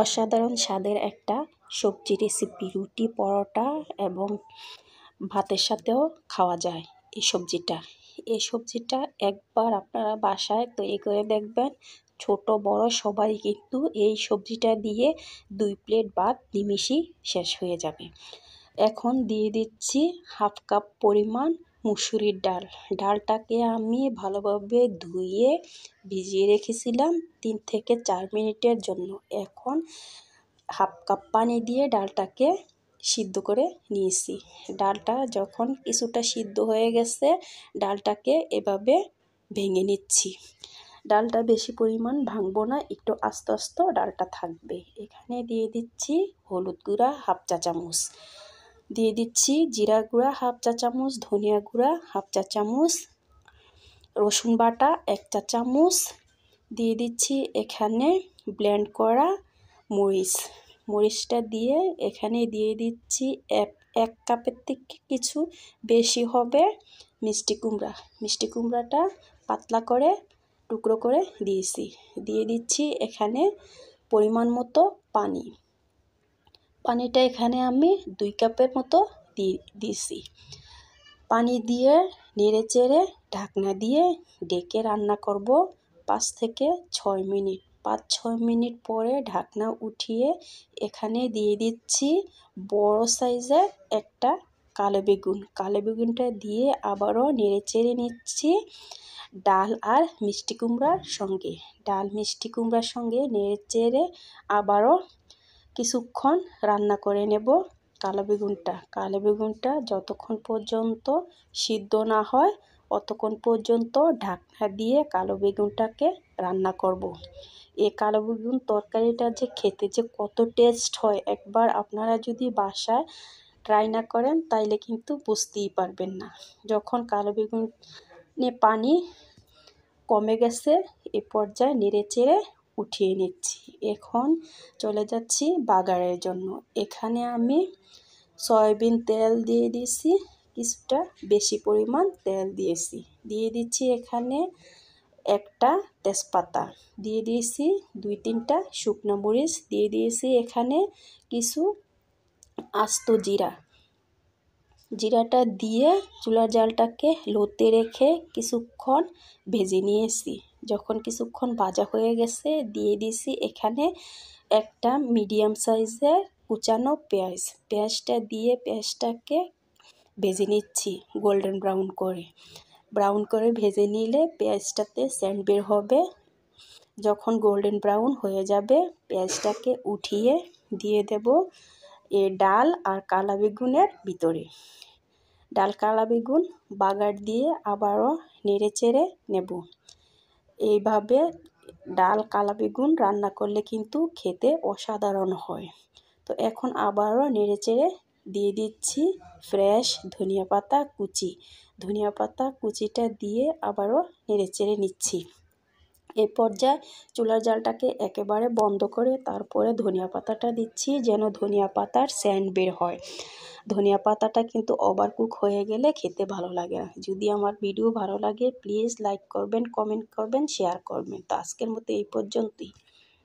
অসাধারণ স্বাদের একটা সবজি রেসিপি, রুটি, পরোটা এবং ভাতের সাথেও খাওয়া যায় এই সবজিটা একবার আপনারা বাসায় তৈরি করে দেখবেন। ছোট বড় সবাই কিন্তু এই সবজিটা দিয়ে 2 প্লেট ভাত নিমিষেই শেষ হয়ে যাবে। এখন দিয়ে দিচ্ছি হাফ কাপ পরিমাণ মুসুরির ডাল। ডালটাকে আমি ভালোভাবে ধুয়ে ভিজিয়ে রেখেছিলাম 3 থেকে 4 মিনিটের জন্য। এখন হাফ কাপ পানি দিয়ে ডালটাকে সিদ্ধ করে নিয়েছি। ডালটা যখন কিছুটা সিদ্ধ হয়ে গেছে, ডালটাকে এভাবে ভেঙে নিচ্ছি। ডালটা বেশি পরিমাণ ভাঙবো না, একটু আস্তে আস্তে ডালটা থাকবে। এখানে দিয়ে দিচ্ছি হলুদ গুঁড়া হাফ চা চামচ, দিয়ে দিচ্ছি জিরা গুঁড়া হাফ চা চামচ, ধনিয়া গুঁড়া হাফ চা চামচ, রসুন বাটা 1 চা চামচ, দিয়ে দিচ্ছি এখানে ব্লেন্ড করা মরিচটা দিয়ে এখানে দিয়ে দিচ্ছি এক কাপের থেকে কিছু বেশি হবে মিষ্টি কুমড়াটা পাতলা করে টুকরো করে দিয়েছি। দিয়ে দিচ্ছি এখানে পরিমাণ মতো পানিটা এখানে আমি 2 কাপের মতো দিয়েছি। পানি দিয়ে নেড়ে চেড়ে ঢাকনা দিয়ে ডেকে রান্না করব 5 থেকে 6 মিনিট। 5-6 মিনিট পরে ঢাকনা উঠিয়ে এখানে দিয়ে দিচ্ছি বড় সাইজের একটা কালো বেগুনটা দিয়ে আবারও নেড়ে চেড়ে নিচ্ছি ডাল মিষ্টি কুমড়ার সঙ্গে নেড়ে চেড়ে আবারও কিছুক্ষণ রান্না করে নেব কালো বেগুনটা যতক্ষণ পর্যন্ত সিদ্ধ না হয় অতক্ষণ পর্যন্ত ঢাকনা দিয়ে কালো বেগুনটাকে রান্না করব। এই কালো বেগুন তরকারিটা যে খেতে যে কত টেস্ট হয়, একবার আপনারা যদি বাসায় ট্রাই না করেন তাইলে কিন্তু বুঝতেই পারবেন না। যখন কালো বেগুনে পানি কমে গেছে এ পর্যায়ে নেড়ে চেড়ে উঠিয়ে নিচ্ছি। এখন চলে যাচ্ছি বাগারের জন্য। এখানে আমি সয়াবিন তেল দিয়ে দিয়েছি, কিছুটা বেশি পরিমাণ তেল দিয়ে দিচ্ছি এখানে একটা তেজপাতা, দিয়ে দিয়েছি 2-3টা শুকনো মরিচ, দিয়ে দিয়েছি এখানে কিছু আস্ত জিরাটা দিয়ে চুলার জালটাকে লোতে রেখে কিছুক্ষণ ভেজে নিয়েছি। যখন কিছুক্ষণ ভাজা হয়ে গেছে দিয়ে দিয়েছি এখানে একটা মিডিয়াম সাইজের কুচানো পেঁয়াজটা দিয়ে পেঁয়াজটাকে ভেজে নিচ্ছি গোল্ডেন ব্রাউন করে ভেজে নিলে পেঁয়াজটাতে সেন্ট বের হবে। যখন গোল্ডেন ব্রাউন হয়ে যাবে পেঁয়াজটাকে উঠিয়ে দিয়ে দেব এই ডাল আর কালা বেগুনের ভিতরে। ডাল কালা বেগুন বাগার দিয়ে আবারও নেড়ে চেড়ে নেব। এইভাবে ডাল কালা বেগুন রান্না করলে কিন্তু খেতে অসাধারণ হয়। তো এখন আবারও নেড়ে চেড়ে দিয়ে দিচ্ছি ফ্রেশ ধনিয়া পাতা কুচিটা দিয়ে আবারও নেড়ে চেড়ে নিচ্ছি। এই পর্যায়ে চুলার জালটাকে একেবারে বন্ধ করে তারপরে ধনিয়া পাতাটা দিচ্ছি যেন ধনিয়া পাতার সেন্ট বের হয়। ধনিয়া পাতাটা কিন্তু ওভারকুক হয়ে গেলে খেতে ভালো লাগে না। যদি আমার ভিডিও ভালো লাগে প্লিজ লাইক করবেন, কমেন্ট করবেন, শেয়ার করবেন। তো আজকের মতো এই পর্যন্তই।